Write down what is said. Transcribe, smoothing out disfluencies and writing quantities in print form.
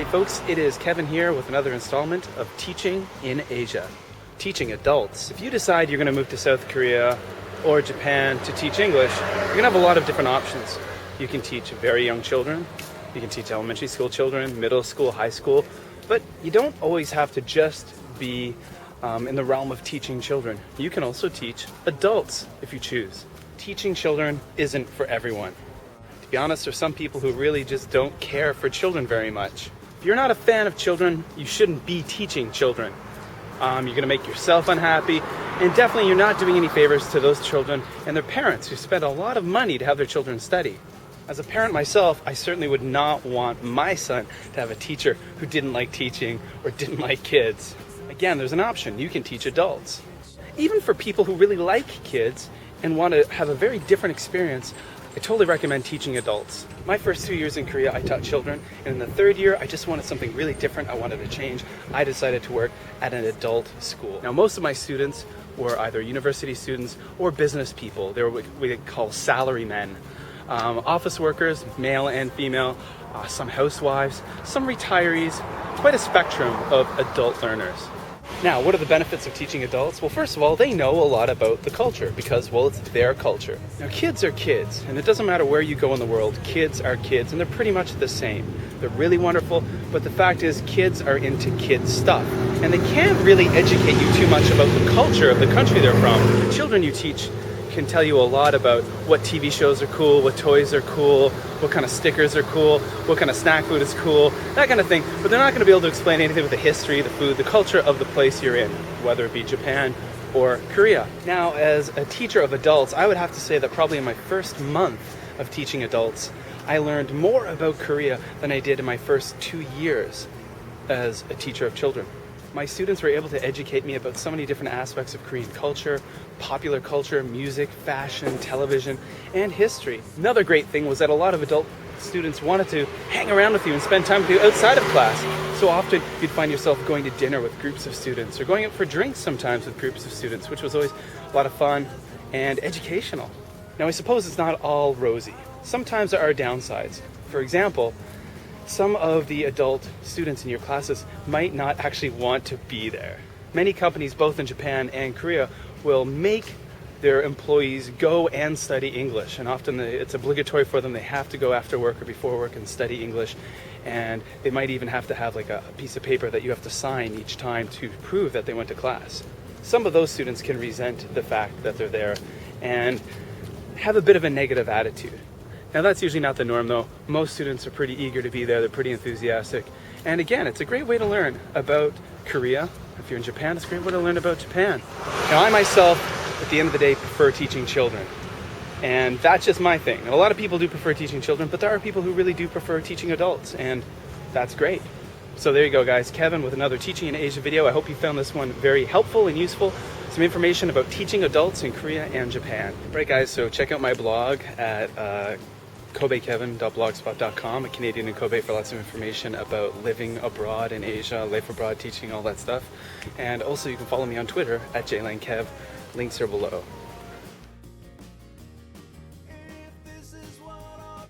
folks, it is Kevin here with another installment of Teaching in Asia. Teaching adults. If you decide you're going to move to South Korea or Japan to teach English, you're going to have a lot of different options. You can teach very young children, you can teach elementary school children, middle school, high school, but you don't always have to just be in the realm of teaching children. You can also teach adults if you choose. Teaching children isn't for everyone. To be honest, there's some people who really just don't care for children very much. If you're not a fan of children, you shouldn't be teaching children. You're going to make yourself unhappy, and definitely you're not doing any favors to those children and their parents who spend a lot of money to have their children study. As a parent myself, I certainly would not want my son to have a teacher who didn't like teaching or didn't like kids. Again, there's an option. You can teach adults. Even for people who really like kids and want to have a very different experience, I totally recommend teaching adults. My first 2 years in Korea, I taught children, and in the third year, I just wanted something really different. I wanted to change. I decided to work at an adult school. Now, most of my students were either university students or business people. They were what we call salarymen, office workers, male and female, some housewives, some retirees, quite a spectrum of adult learners. Now, what are the benefits of teaching adults? Well, first of all, they know a lot about the culture because, well, it's their culture. Now, kids are kids, and it doesn't matter where you go in the world, kids are kids, and they're pretty much the same. They're really wonderful, but the fact is kids are into kids stuff, and they can't really educate you too much about the culture of the country they're from. The children you teach can tell you a lot about what TV shows are cool, what toys are cool, what kind of stickers are cool, what kind of snack food is cool, that kind of thing. But they're not going to be able to explain anything with the history, the food, the culture of the place you're in, whether it be Japan or Korea. Now, as a teacher of adults, I would have to say that probably in my first month of teaching adults, I learned more about Korea than I did in my first 2 years as a teacher of children. My students were able to educate me about so many different aspects of Korean culture, popular culture, music, fashion, television, and history. Another great thing was that a lot of adult students wanted to hang around with you and spend time with you outside of class. So often you'd find yourself going to dinner with groups of students or going out for drinks sometimes with groups of students, which was always a lot of fun and educational. Now, I suppose it's not all rosy. Sometimes there are downsides. For example, some of the adult students in your classes might not actually want to be there. Many companies, both in Japan and Korea, will make their employees go and study English, and often it's obligatory for them. They have to go after work or before work and study English, and they might even have to have like a piece of paper that you have to sign each time to prove that they went to class. Some of those students can resent the fact that they're there and have a bit of a negative attitude. Now, that's usually not the norm, though. Most students are pretty eager to be there. They're pretty enthusiastic. And again, it's a great way to learn about Korea. If you're in Japan, it's a great way to learn about Japan. Now, I myself, at the end of the day, prefer teaching children. And that's just my thing. And a lot of people do prefer teaching children, but there are people who really do prefer teaching adults, and that's great. So there you go, guys. Kevin with another Teaching in Asia video. I hope you found this one very helpful and useful. Some information about teaching adults in Korea and Japan. All right, guys, so check out my blog at KobeKevin.blogspot.com, a Canadian in Kobe, for lots of information about living abroad in Asia, life abroad, teaching, all that stuff. And also you can follow me on Twitter at JLaneKev. Links are below.